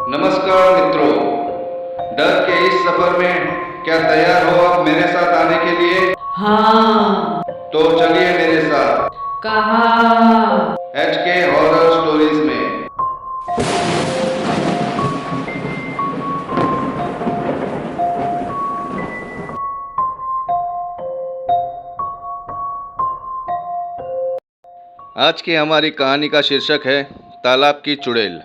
नमस्कार मित्रों, डर के इस सफर में क्या तैयार हो आप मेरे साथ आने के लिए? हाँ। तो चलिए मेरे साथ कहाँ? HK हॉरर स्टोरीज में। आज की हमारी कहानी का शीर्षक है तालाब की चुड़ैल।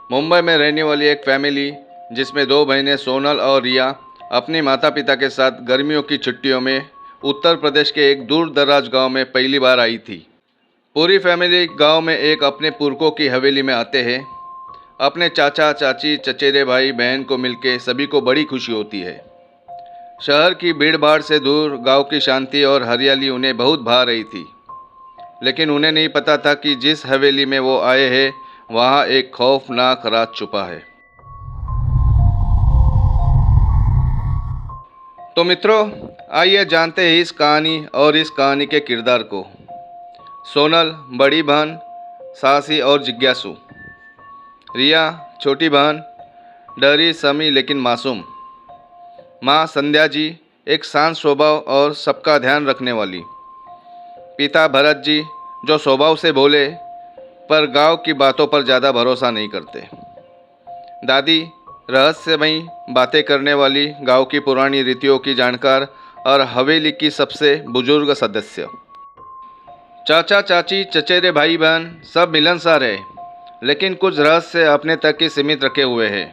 मुंबई में रहने वाली एक फैमिली जिसमें दो बहनें सोनल और रिया अपने माता पिता के साथ गर्मियों की छुट्टियों में उत्तर प्रदेश के एक दूर दराज गांव में पहली बार आई थी। पूरी फैमिली गांव में एक अपने पुरखों की हवेली में आते हैं। अपने चाचा चाची चचेरे भाई बहन को मिलके सभी को बड़ी खुशी होती है। शहर की भीड़ भाड़ से दूर गांव की शांति और हरियाली उन्हें बहुत भा रही थी, लेकिन उन्हें नहीं पता था कि जिस हवेली में वो आए हैं वहाँ एक खौफनाक राज छुपा है। तो मित्रों, आइए जानते हैं इस कहानी और इस कहानी के किरदार को। सोनल बड़ी बहन, साहसी और जिज्ञासु। रिया छोटी बहन, डरी समी लेकिन मासूम। माँ संध्या जी एक शांत स्वभाव और सबका ध्यान रखने वाली। पिता भरत जी जो स्वभाव से भोले पर गांव की बातों पर ज़्यादा भरोसा नहीं करते। दादी रहस्यमयी बातें करने वाली, गांव की पुरानी रीतियों की जानकार और हवेली की सबसे बुजुर्ग सदस्य। चाचा चाची चचेरे भाई बहन सब मिलनसार है, लेकिन कुछ रहस्य अपने तक ही सीमित रखे हुए हैं।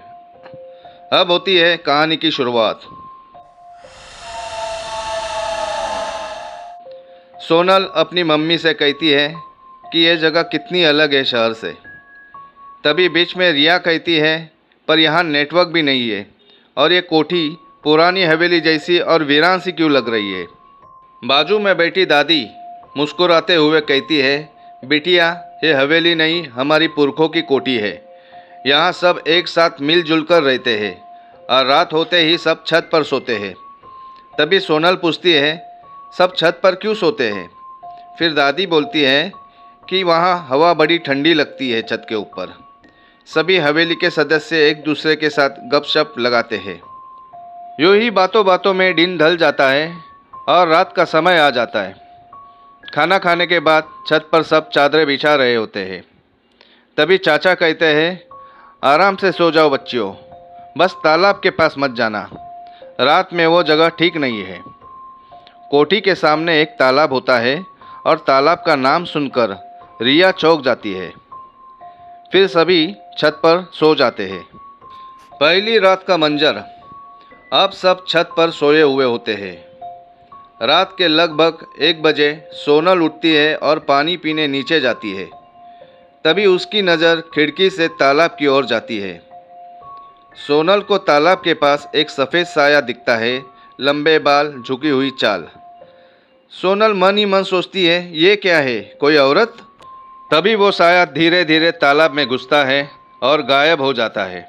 अब होती है कहानी की शुरुआत। सोनल अपनी मम्मी से कहती है कि यह जगह कितनी अलग है शहर से। तभी बीच में रिया कहती है, पर यहाँ नेटवर्क भी नहीं है और ये कोठी पुरानी हवेली जैसी और वीरान सी क्यों लग रही है। बाजू में बैठी दादी मुस्कुराते हुए कहती है, बिटिया ये हवेली नहीं हमारी पुरखों की कोठी है। यहाँ सब एक साथ मिलजुल कर रहते हैं और रात होते ही सब छत पर सोते हैं। तभी सोनल पूछती है, सब छत पर क्यों सोते हैं? फिर दादी बोलती है कि वहाँ हवा बड़ी ठंडी लगती है छत के ऊपर। सभी हवेली के सदस्य एक दूसरे के साथ गपशप लगाते हैं। यूँ ही बातों बातों में दिन ढल जाता है और रात का समय आ जाता है। खाना खाने के बाद छत पर सब चादरें बिछा रहे होते हैं। तभी चाचा कहते हैं, आराम से सो जाओ बच्चियों, बस तालाब के पास मत जाना, रात में वो जगह ठीक नहीं है। कोठी के सामने एक तालाब होता है और तालाब का नाम सुनकर रिया चौंक जाती है। फिर सभी छत पर सो जाते हैं। पहली रात का मंजर। अब सब छत पर सोए हुए होते हैं। रात के लगभग 1 बजे सोनल उठती है और पानी पीने नीचे जाती है। तभी उसकी नज़र खिड़की से तालाब की ओर जाती है। सोनल को तालाब के पास एक सफ़ेद साया दिखता है, लंबे बाल, झुकी हुई चाल। सोनल मन ही मन सोचती है, ये क्या है, कोई औरत? तभी वो साया धीरे धीरे तालाब में घुसता है और गायब हो जाता है।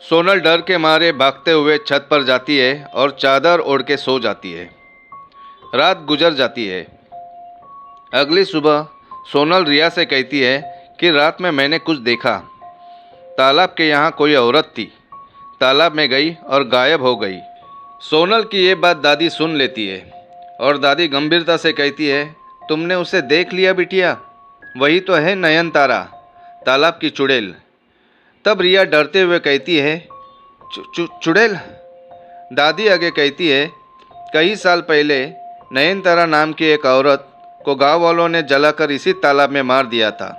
सोनल डर के मारे भागते हुए छत पर जाती है और चादर ओढ़ के सो जाती है। रात गुजर जाती है। अगली सुबह सोनल रिया से कहती है कि रात में मैंने कुछ देखा। तालाब के यहाँ कोई औरत थी, तालाब में गई और गायब हो गई। सोनल की ये बात दादी सुन लेती है और दादी गंभीरता से कहती है, तुमने उसे देख लिया बिटिया? वही तो है नयनतारा, तालाब की चुड़ैल। तब रिया डरते हुए कहती है, चुड़ैल? दादी आगे कहती है, कई साल पहले नयनतारा नाम की एक औरत को गांव वालों ने जलाकर इसी तालाब में मार दिया था।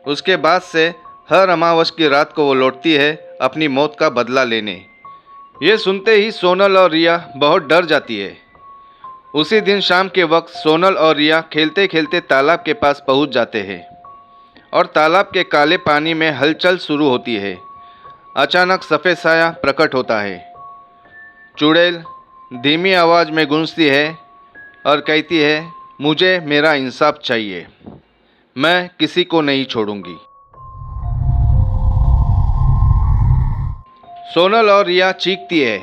उसके बाद से हर अमावस की रात को वो लौटती है अपनी मौत का बदला लेने। ये सुनते ही सोनल और रिया बहुत डर जाती है। उसी दिन शाम के वक्त सोनल और रिया खेलते खेलते तालाब के पास पहुंच जाते हैं और तालाब के काले पानी में हलचल शुरू होती है। अचानक सफ़ेद साया प्रकट होता है। चुड़ैल धीमी आवाज़ में गूंजती है और कहती है, मुझे मेरा इंसाफ चाहिए, मैं किसी को नहीं छोड़ूंगी। सोनल और रिया चीखती है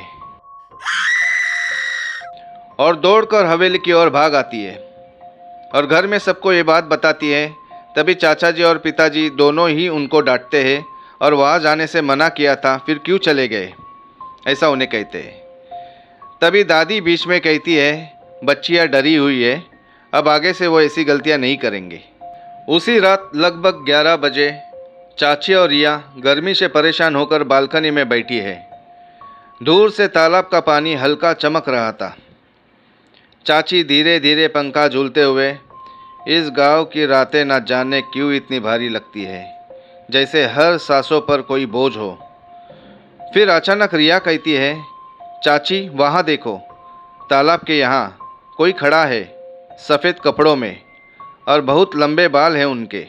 और दौड़कर हवेली की ओर भाग आती है। और घर में सबको ये बात बताती है। तभी चाचा जी और पिताजी दोनों ही उनको डांटते हैं और वहाँ जाने से मना किया था, फिर क्यों चले गए, ऐसा उन्हें कहते हैं। तभी दादी बीच में कहती है, बच्चियाँ डरी हुई है, अब आगे से वो ऐसी गलतियाँ नहीं करेंगे। उसी रात लगभग 11 बजे चाची और रिया गर्मी से परेशान होकर बालकनी में बैठी है। दूर से तालाब का पानी हल्का चमक रहा था। चाची धीरे धीरे पंखा झूलते हुए, इस गांव की रातें न जाने क्यों इतनी भारी लगती है, जैसे हर सांसों पर कोई बोझ हो। फिर अचानक रिया कहती है, चाची वहाँ देखो, तालाब के यहाँ कोई खड़ा है, सफ़ेद कपड़ों में, और बहुत लंबे बाल हैं उनके।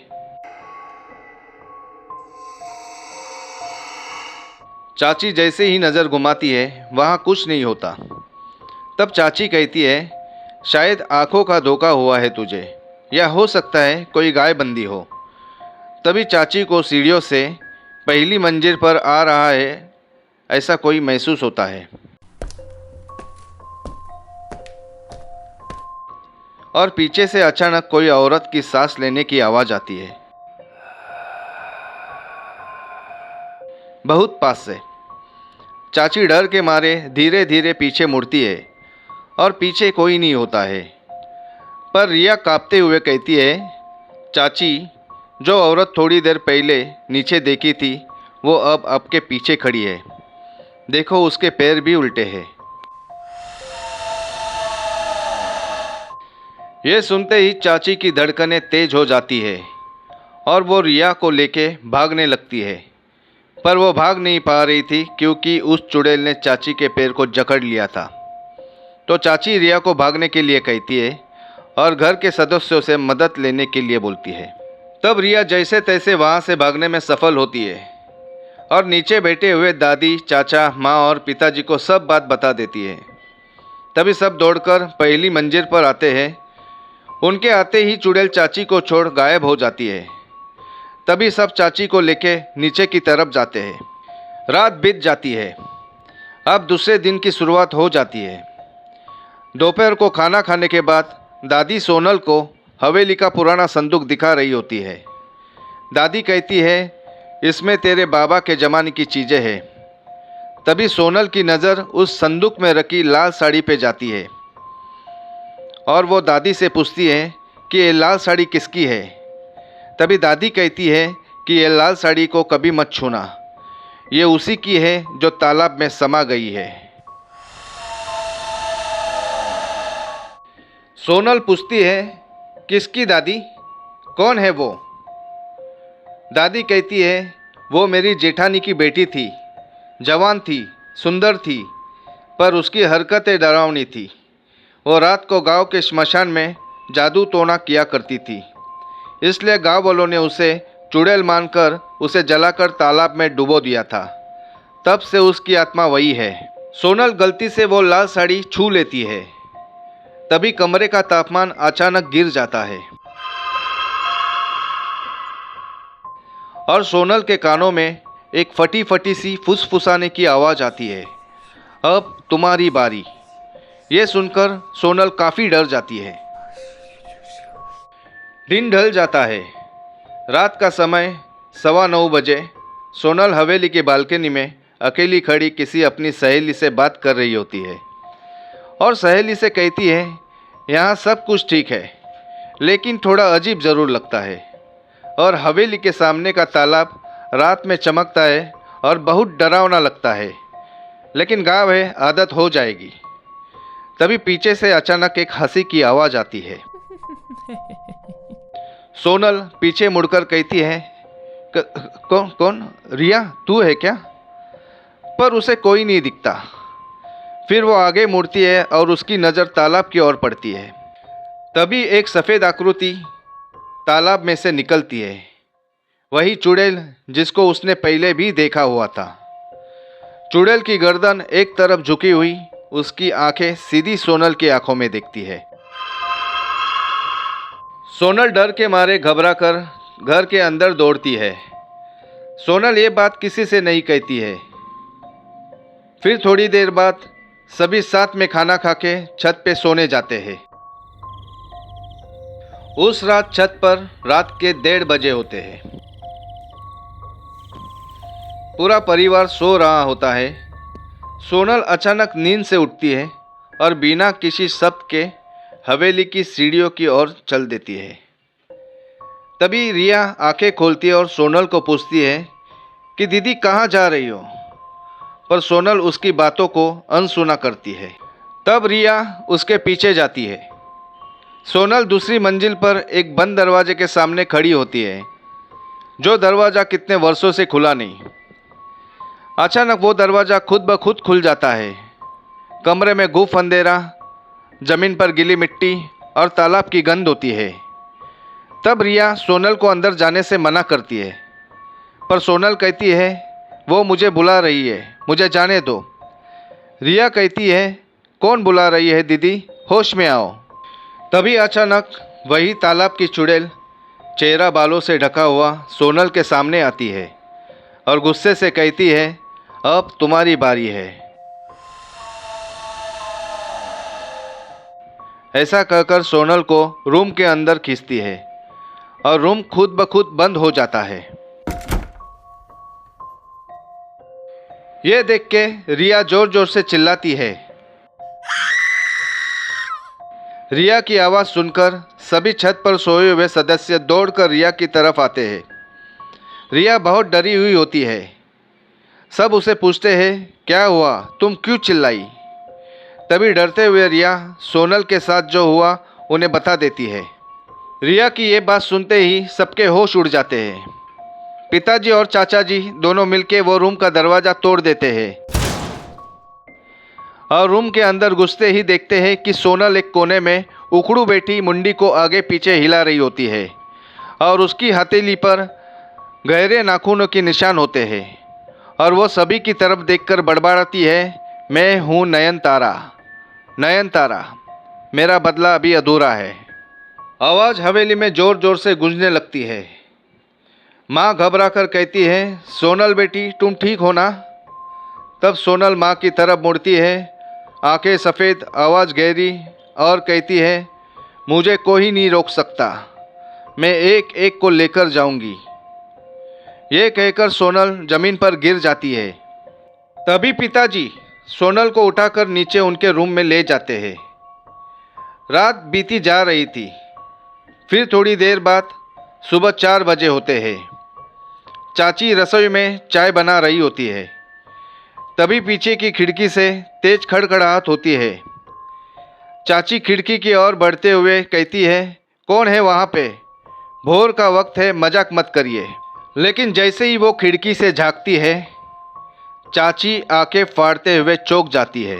चाची जैसे ही नज़र घुमाती है, वहाँ कुछ नहीं होता। तब चाची कहती है, शायद आंखों का धोखा हुआ है तुझे, या हो सकता है कोई गाय बंदी हो। तभी चाची को सीढ़ियों से पहली मंजिल पर आ रहा है ऐसा कोई महसूस होता है, और पीछे से अचानक कोई औरत की सांस लेने की आवाज़ आती है, बहुत पास से। चाची डर के मारे धीरे धीरे पीछे मुड़ती है और पीछे कोई नहीं होता है। पर रिया कांपते हुए कहती है, चाची, जो औरत थोड़ी देर पहले नीचे देखी थी वो अब आपके पीछे खड़ी है, देखो उसके पैर भी उल्टे हैं। ये सुनते ही चाची की धड़कनें तेज हो जाती है और वो रिया को लेके भागने लगती है। पर वो भाग नहीं पा रही थी क्योंकि उस चुड़ैल ने चाची के पैर को जकड़ लिया था। तो चाची रिया को भागने के लिए कहती है और घर के सदस्यों से मदद लेने के लिए बोलती है। तब रिया जैसे तैसे वहाँ से भागने में सफल होती है और नीचे बैठे हुए दादी, चाचा, माँ और पिताजी को सब बात बता देती है। तभी सब दौड़कर पहली मंजिल पर आते हैं। उनके आते ही चुड़ैल चाची को छोड़ गायब हो जाती है। तभी सब चाची को लेके नीचे की तरफ जाते हैं। रात बीत जाती है। अब दूसरे दिन की शुरुआत हो जाती है। दोपहर को खाना खाने के बाद दादी सोनल को हवेली का पुराना संदूक दिखा रही होती है। दादी कहती है, इसमें तेरे बाबा के ज़माने की चीज़ें हैं। तभी सोनल की नज़र उस संदूक में रखी लाल साड़ी पे जाती है और वो दादी से पूछती है कि ये लाल साड़ी किसकी है। तभी दादी कहती है कि ये लाल साड़ी को कभी मत छूना, ये उसी की है जो तालाब में समा गई है। सोनल पूछती है, किसकी दादी, कौन है वो? दादी कहती है, वो मेरी जेठानी की बेटी थी, जवान थी, सुंदर थी, पर उसकी हरकतें डरावनी थी। वो रात को गांव के श्मशान में जादू टोना किया करती थी, इसलिए गांव वालों ने उसे चुड़ैल मानकर उसे जलाकर तालाब में डुबो दिया था। तब से उसकी आत्मा वही है। सोनल गलती से वो लाल साड़ी छू लेती है। तभी कमरे का तापमान अचानक गिर जाता है और सोनल के कानों में एक फटी फटी सी फुसफुसाने की आवाज़ आती है, अब तुम्हारी बारी। ये सुनकर सोनल काफ़ी डर जाती है। दिन ढल जाता है। रात का समय 9:15 बजे। सोनल हवेली की बालकनी में अकेली खड़ी किसी अपनी सहेली से बात कर रही होती है और सहेली से कहती है, यहाँ सब कुछ ठीक है, लेकिन थोड़ा अजीब ज़रूर लगता है, और हवेली के सामने का तालाब रात में चमकता है और बहुत डरावना लगता है, लेकिन गाँव है, आदत हो जाएगी। तभी पीछे से अचानक एक हंसी की आवाज़ आती है। सोनल पीछे मुड़कर कहती है, कौन? रिया, तू है क्या? पर उसे कोई नहीं दिखता। फिर वो आगे मुड़ती है और उसकी नज़र तालाब की ओर पड़ती है। तभी एक सफ़ेद आकृति तालाब में से निकलती है, वही चुड़ैल जिसको उसने पहले भी देखा हुआ था। चुड़ैल की गर्दन एक तरफ झुकी हुई, उसकी आंखें सीधी सोनल की आंखों में देखती है। सोनल डर के मारे घबराकर घर के अंदर दौड़ती है। सोनल ये बात किसी से नहीं कहती है। फिर थोड़ी देर बाद सभी साथ में खाना खा के छत पे सोने जाते हैं उस रात छत पर रात के 1:30 बजे होते हैं। पूरा परिवार सो रहा होता है। सोनल अचानक नींद से उठती है और बिना किसी शब्द के हवेली की सीढ़ियों की ओर चल देती है। तभी रिया आंखें खोलती है और सोनल को पूछती है कि दीदी कहाँ जा रही हो, पर सोनल उसकी बातों को अनसुना करती है। तब रिया उसके पीछे जाती है। सोनल दूसरी मंजिल पर एक बंद दरवाजे के सामने खड़ी होती है, जो दरवाज़ा कितने वर्षों से खुला नहीं। अचानक वो दरवाज़ा खुद ब खुद खुल जाता है। कमरे में गुफ अंधेरा, जमीन पर गीली मिट्टी और तालाब की गंध होती है। तब रिया सोनल को अंदर जाने से मना करती है, पर सोनल कहती है वो मुझे बुला रही है, मुझे जाने दो। रिया कहती है कौन बुला रही है दीदी, होश में आओ। तभी अचानक वही तालाब की चुड़ैल चेहरा बालों से ढका हुआ सोनल के सामने आती है और गुस्से से कहती है अब तुम्हारी बारी है। ऐसा कहकर सोनल को रूम के अंदर खींचती है और रूम खुद ब खुद बंद हो जाता है। यह देख के रिया जोर जोर से चिल्लाती है। रिया की आवाज़ सुनकर सभी छत पर सोए हुए सदस्य दौड़कर रिया की तरफ आते हैं। रिया बहुत डरी हुई होती है। सब उसे पूछते हैं क्या हुआ, तुम क्यों चिल्लाई। तभी डरते हुए रिया सोनल के साथ जो हुआ उन्हें बता देती है। रिया की ये बात सुनते ही सबके होश उड़ जाते हैं। पिताजी और चाचा जी दोनों मिलकर वो रूम का दरवाज़ा तोड़ देते हैं और रूम के अंदर घुसते ही देखते हैं कि सोनल एक कोने में उखड़ू बैठी मुंडी को आगे पीछे हिला रही होती है और उसकी हथेली पर गहरे नाखूनों के निशान होते हैं और वो सभी की तरफ देखकर बड़बड़ाती है मैं हूँ नयनतारा, नयनतारा, मेरा बदला अभी अधूरा है। आवाज़ हवेली में ज़ोर ज़ोर से गूंजने लगती है। माँ घबरा कर कहती है सोनल बेटी तुम ठीक हो ना। तब सोनल माँ की तरफ मुड़ती है, आंखें सफ़ेद, आवाज़ गहरी और कहती है मुझे कोई नहीं रोक सकता, मैं एक एक को लेकर जाऊंगी। ये कहकर सोनल ज़मीन पर गिर जाती है। तभी पिताजी सोनल को उठाकर नीचे उनके रूम में ले जाते हैं। रात बीती जा रही थी। फिर थोड़ी देर बाद सुबह 4 बजे होते हैं। चाची रसोई में चाय बना रही होती है। तभी पीछे की खिड़की से तेज खड़खड़ाहट होती है। चाची खिड़की की ओर बढ़ते हुए कहती है कौन है वहाँ पे, भोर का वक्त है, मजाक मत करिए। लेकिन जैसे ही वो खिड़की से झांकती है चाची आंखें फाड़ते हुए चौंक जाती है,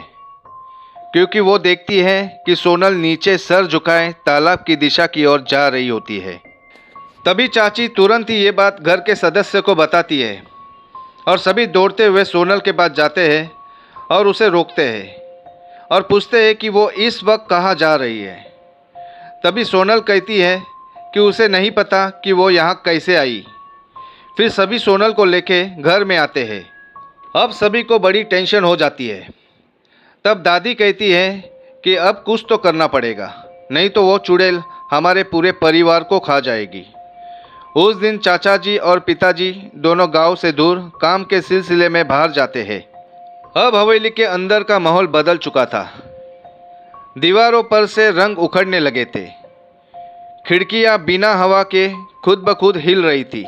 क्योंकि वो देखती है कि सोनल नीचे सर झुकाए तालाब की दिशा की ओर जा रही होती है। तभी चाची तुरंत ही ये बात घर के सदस्य को बताती है और सभी दौड़ते हुए सोनल के पास जाते हैं और उसे रोकते हैं और पूछते हैं कि वो इस वक्त कहाँ जा रही है। तभी सोनल कहती है कि उसे नहीं पता कि वो यहाँ कैसे आई। फिर सभी सोनल को लेके घर में आते हैं। अब सभी को बड़ी टेंशन हो जाती है। तब दादी कहती है कि अब कुछ तो करना पड़ेगा, नहीं तो वो चुड़ैल हमारे पूरे परिवार को खा जाएगी। उस दिन चाचा जी और पिताजी दोनों गांव से दूर काम के सिलसिले में बाहर जाते हैं। अब हवेली के अंदर का माहौल बदल चुका था। दीवारों पर से रंग उखड़ने लगे थे। खिड़कियां बिना हवा के खुद ब खुद हिल रही थी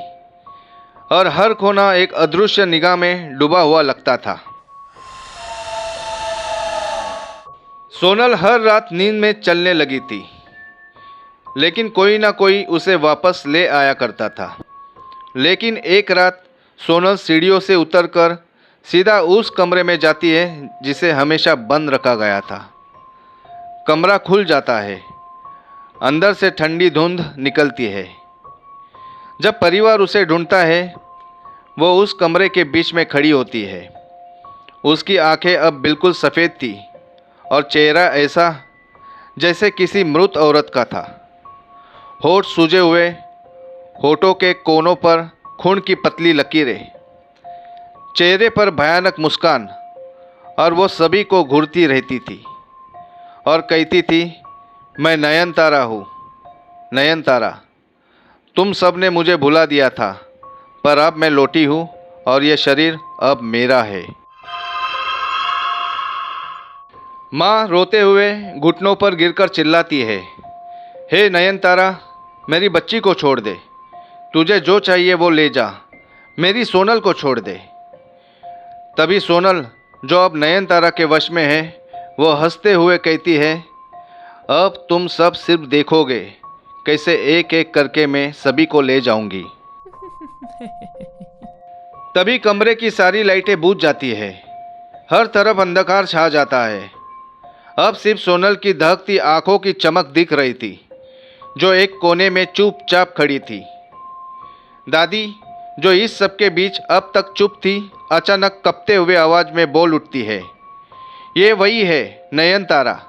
और हर कोना एक अदृश्य निगाह में डूबा हुआ लगता था। सोनल हर रात नींद में चलने लगी थी, लेकिन कोई ना कोई उसे वापस ले आया करता था। लेकिन एक रात सोनल सीढ़ियों से उतरकर सीधा उस कमरे में जाती है जिसे हमेशा बंद रखा गया था। कमरा खुल जाता है, अंदर से ठंडी धुंध निकलती है। जब परिवार उसे ढूंढता है वो उस कमरे के बीच में खड़ी होती है। उसकी आंखें अब बिल्कुल सफ़ेद थी और चेहरा ऐसा जैसे किसी मृत औरत का था। होठ सूजे हुए, होठों के कोनों पर खून की पतली लकीरें, चेहरे पर भयानक मुस्कान, और वो सभी को घूरती रहती थी और कहती थी मैं नयनतारा हूँ, नयनतारा, तुम सब ने मुझे भुला दिया था, पर अब मैं लौटी हूँ और ये शरीर अब मेरा है। माँ रोते हुए घुटनों पर गिरकर चिल्लाती है, हे नयनतारा, मेरी बच्ची को छोड़ दे। तुझे जो चाहिए वो ले जा, मेरी सोनल को छोड़ दे। तभी सोनल, जो अब नयनतारा के वश में है, वो हंसते हुए कहती है, अब तुम सब सिर्फ देखोगे कैसे एक एक करके मैं सभी को ले जाऊंगी। तभी कमरे की सारी लाइटें बुझ जाती है, हर तरफ अंधकार छा जाता है। अब सिर्फ सोनल की दहकती आंखों की चमक दिख रही थी, जो एक कोने में चुपचाप खड़ी थी। दादी, जो इस सब के बीच अब तक चुप थी, अचानक कपते हुए आवाज में बोल उठती है, ये वही है नयनतारा।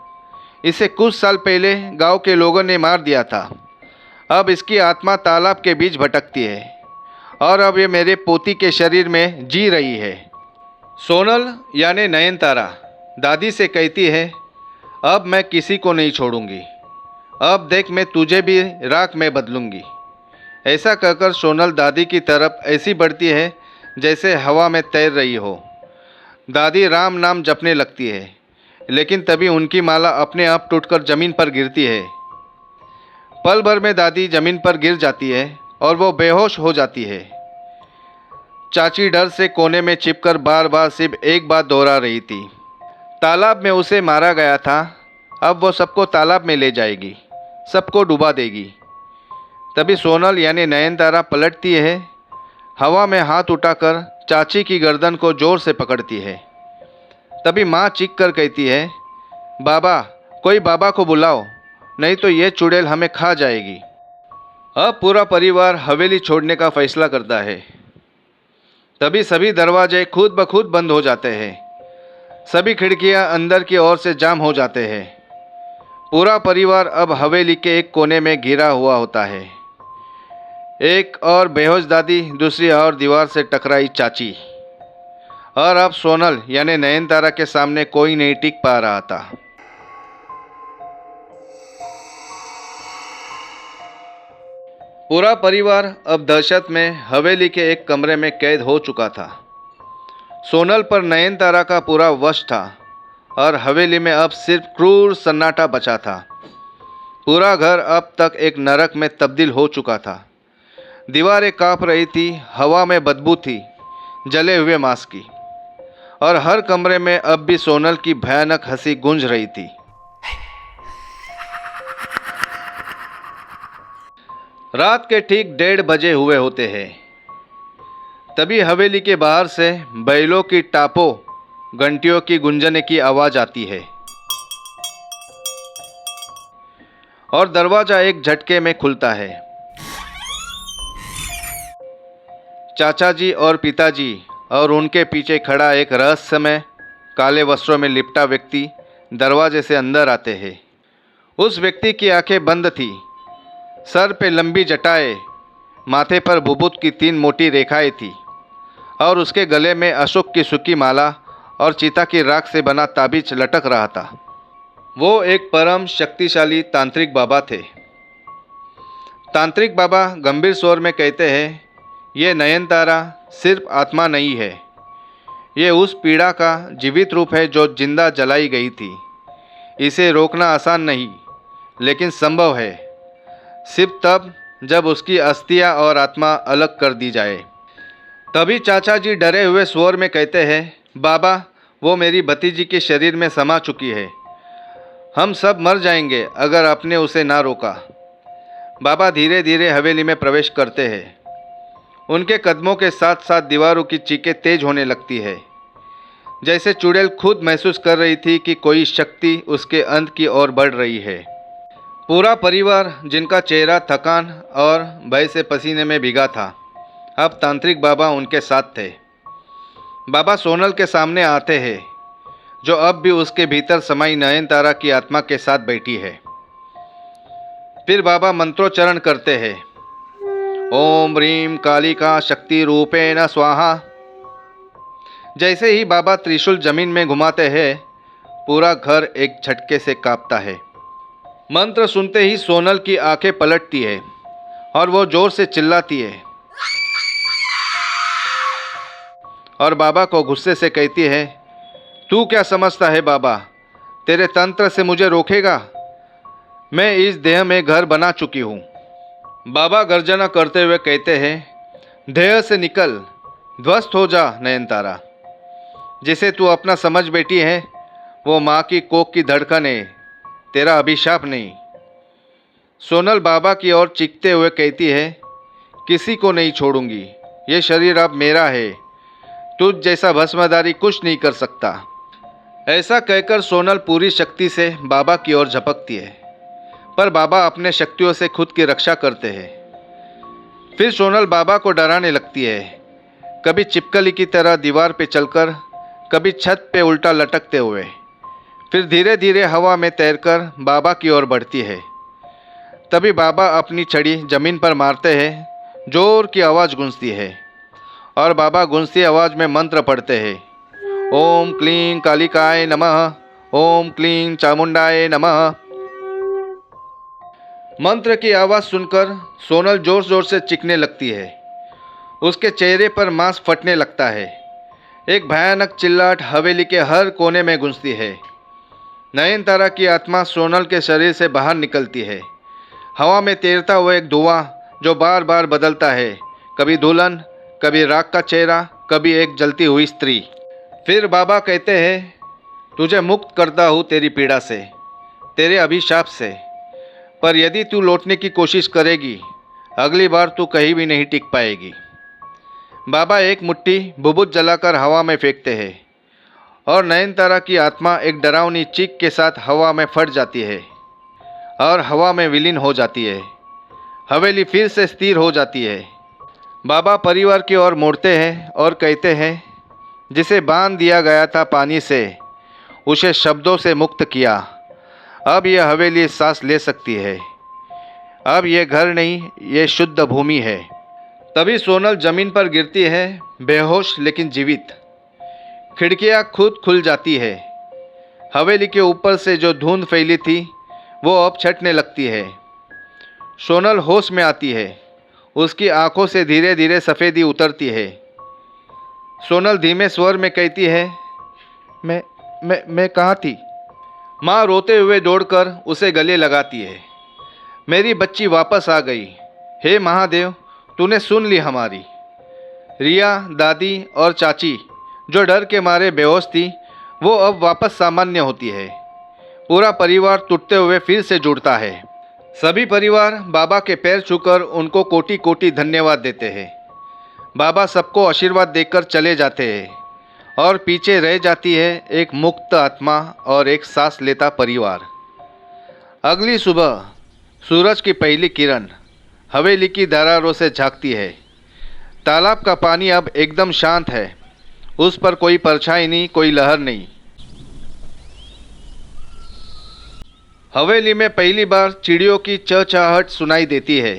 इसे कुछ साल पहले गांव के लोगों ने मार दिया था। अब इसकी आत्मा तालाब के बीच भटकती है और अब ये मेरे पोती के शरीर में जी रही है। सोनल यानी नयनतारा दादी से कहती है, अब मैं किसी को नहीं छोड़ूंगी। अब देख, मैं तुझे भी राख में बदलूंगी। ऐसा कहकर सोनल दादी की तरफ ऐसी बढ़ती है जैसे हवा में तैर रही हो। दादी राम नाम जपने लगती है, लेकिन तभी उनकी माला अपने आप टूटकर जमीन पर गिरती है। पल भर में दादी जमीन पर गिर जाती है और वो बेहोश हो जाती है। चाची डर से कोने में छिपकर बार बार सिर्फ एक बात दोहरा रही थी, तालाब में उसे मारा गया था, अब वो सबको तालाब में ले जाएगी, सबको डुबा देगी। तभी सोनल यानी नयनतारा पलटती है, हवा में हाथ उठाकर चाची की गर्दन को जोर से पकड़ती है। तभी माँ चीख कर कहती है, बाबा, कोई बाबा को बुलाओ, नहीं तो ये चुड़ैल हमें खा जाएगी। अब पूरा परिवार हवेली छोड़ने का फैसला करता है। तभी सभी दरवाजे खुद ब खुद बंद हो जाते हैं, सभी खिड़कियां अंदर की ओर से जाम हो जाते हैं। पूरा परिवार अब हवेली के एक कोने में घिरा हुआ होता है। एक और बेहोश दादी, दूसरी और दीवार से टकराई चाची, और अब सोनल यानी नयनतारा के सामने कोई नहीं टिक पा रहा था। पूरा परिवार अब दहशत में हवेली के एक कमरे में कैद हो चुका था। सोनल पर नयनतारा का पूरा वश था और हवेली में अब सिर्फ क्रूर सन्नाटा बचा था। पूरा घर अब तक एक नरक में तब्दील हो चुका था। दीवारें कांप रही थी, हवा में बदबू थी जले हुए मांस की, और हर कमरे में अब भी सोनल की भयानक हंसी गूंज रही थी। रात के ठीक 1:30 बजे हुए होते हैं। तभी हवेली के बाहर से बैलों की टापों, घंटियों की गुंजने की आवाज़ आती है और दरवाज़ा एक झटके में खुलता है। चाचा जी और पिताजी और उनके पीछे खड़ा एक रहस्यमय काले वस्त्रों में लिपटा व्यक्ति दरवाजे से अंदर आते हैं। उस व्यक्ति की आंखें बंद थी, सर पे लंबी जटाएं, माथे पर भुभुत की 3 मोटी रेखाएं थी और उसके गले में अशोक की सूखी माला और चीता की राख से बना ताबीज लटक रहा था। वो एक परम शक्तिशाली तांत्रिक बाबा थे। तांत्रिक बाबा गंभीर स्वर में कहते हैं, ये नयनतारा सिर्फ आत्मा नहीं है, ये उस पीड़ा का जीवित रूप है जो जिंदा जलाई गई थी। इसे रोकना आसान नहीं, लेकिन संभव है, सिर्फ तब जब उसकी अस्थियां और आत्मा अलग कर दी जाए। तभी चाचा जी डरे हुए स्वर में कहते हैं, बाबा, वो मेरी भतीजी के शरीर में समा चुकी है, हम सब मर जाएंगे अगर आपने उसे ना रोका। बाबा धीरे धीरे हवेली में प्रवेश करते हैं। उनके कदमों के साथ साथ दीवारों की चीखें तेज होने लगती है, जैसे चुड़ैल खुद महसूस कर रही थी कि कोई शक्ति उसके अंत की ओर बढ़ रही है। पूरा परिवार, जिनका चेहरा थकान और भय से पसीने में भीगा था, अब तांत्रिक बाबा उनके साथ थे। बाबा सोनल के सामने आते हैं, जो अब भी उसके भीतर समाई नयनतारा की आत्मा के साथ बैठी है। फिर बाबा मंत्रोच्चारण करते हैं, ओम ह्रीम कालिका शक्ति रूपेण स्वाहा। जैसे ही बाबा त्रिशूल जमीन में घुमाते हैं, पूरा घर एक झटके से कांपता है। मंत्र सुनते ही सोनल की आंखें पलटती है और वो जोर से चिल्लाती है और बाबा को गुस्से से कहती है, तू क्या समझता है बाबा, तेरे तंत्र से मुझे रोकेगा? मैं इस देह में घर बना चुकी हूँ। बाबा गर्जना करते हुए कहते हैं, देह से निकल, ध्वस्त हो जा नयनतारा। जिसे तू अपना समझ बैठी है वो माँ की कोख की धड़कन है, तेरा अभिशाप नहीं। सोनल बाबा की ओर चीखते हुए कहती है, किसी को नहीं छोड़ूंगी, ये शरीर अब मेरा है, तुझ जैसा भस्मधारी कुछ नहीं कर सकता। ऐसा कहकर सोनल पूरी शक्ति से बाबा की ओर झपकती है, पर बाबा अपने शक्तियों से खुद की रक्षा करते हैं। फिर सोनल बाबा को डराने लगती है, कभी चिपकली की तरह दीवार पे चलकर, कभी छत पे उल्टा लटकते हुए, फिर धीरे धीरे हवा में तैरकर बाबा की ओर बढ़ती है। तभी बाबा अपनी छड़ी जमीन पर मारते हैं, जोर की आवाज़ गूंजती है और बाबा गूंजती आवाज़ में मंत्र पढ़ते हैं, ओम क्लीं कालिकाय नमः, ओम क्लीं चामुंडाय नमः। मंत्र की आवाज़ सुनकर सोनल जोर जोर से चीखने लगती है। उसके चेहरे पर मांस फटने लगता है। एक भयानक चिल्लाहट हवेली के हर कोने में गूंजती है। नयनतारा की आत्मा सोनल के शरीर से बाहर निकलती है। हवा में तैरता हुआ एक धुआं जो बार बार बदलता है, कभी दुल्हन, कभी राख का चेहरा, कभी एक जलती हुई स्त्री। फिर बाबा कहते हैं, तुझे मुक्त करता हूँ तेरी पीड़ा से, तेरे अभिशाप से, पर यदि तू लौटने की कोशिश करेगी, अगली बार तू कहीं भी नहीं टिक पाएगी। बाबा एक मुट्ठी बुबुत जलाकर हवा में फेंकते हैं और नयनतारा की आत्मा एक डरावनी चीख के साथ हवा में फट जाती है और हवा में विलीन हो जाती है। हवेली फिर से स्थिर हो जाती है। बाबा परिवार की ओर मुड़ते हैं और कहते हैं, जिसे बांध दिया गया था पानी से, उसे शब्दों से मुक्त किया। अब यह हवेली सांस ले सकती है। अब यह घर नहीं, ये शुद्ध भूमि है। तभी सोनल जमीन पर गिरती है, बेहोश लेकिन जीवित। खिड़कियां खुद खुल जाती है। हवेली के ऊपर से जो धुंध फैली थी वो अब छटने लगती है। सोनल होश में आती है। उसकी आंखों से धीरे धीरे सफ़ेदी उतरती है। सोनल धीमे स्वर में कहती है, मैं कहाँ थी? माँ रोते हुए दौड़कर उसे गले लगाती है। मेरी बच्ची वापस आ गई। हे महादेव, तूने सुन ली हमारी। रिया, दादी और चाची जो डर के मारे बेहोश थी, वो अब वापस सामान्य होती है। पूरा परिवार टूटते हुए फिर से जुड़ता है। सभी परिवार बाबा के पैर छूकर उनको कोटि कोटि धन्यवाद देते हैं। बाबा सबको आशीर्वाद देकर चले जाते हैं और पीछे रह जाती है एक मुक्त आत्मा और एक सांस लेता परिवार। अगली सुबह सूरज की पहली किरण हवेली की दरारों से झांकती है। तालाब का पानी अब एकदम शांत है। उस पर कोई परछाई नहीं, कोई लहर नहीं। हवेली में पहली बार चिड़ियों की चहचहाहट सुनाई देती है।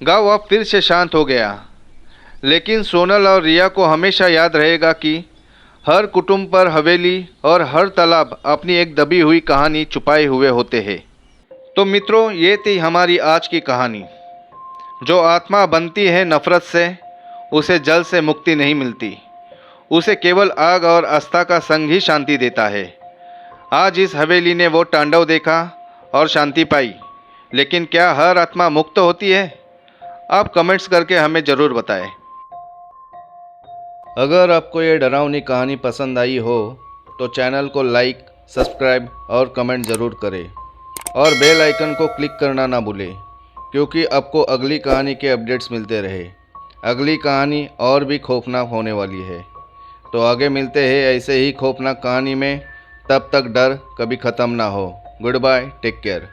गांव अब फिर से शांत हो गया, लेकिन सोनल और रिया को हमेशा याद रहेगा कि हर कुटुंब पर हवेली और हर तालाब अपनी एक दबी हुई कहानी छुपाए हुए होते हैं। तो मित्रों, ये थी हमारी आज की कहानी। जो आत्मा बनती है नफरत से, उसे जल से मुक्ति नहीं मिलती। उसे केवल आग और आस्था का संग ही शांति देता है। आज इस हवेली ने वो तांडव देखा और शांति पाई, लेकिन क्या हर आत्मा मुक्त होती है? आप कमेंट्स करके हमें ज़रूर बताएं। अगर आपको ये डरावनी कहानी पसंद आई हो तो चैनल को लाइक, सब्सक्राइब और कमेंट ज़रूर करें और बेल आइकन को क्लिक करना ना भूलें, क्योंकि आपको अगली कहानी के अपडेट्स मिलते रहे। अगली कहानी और भी खौफनाक होने वाली है। तो आगे मिलते हैं ऐसे ही खौफनाक कहानी में। तब तक डर कभी ख़त्म ना हो। Goodbye, take care.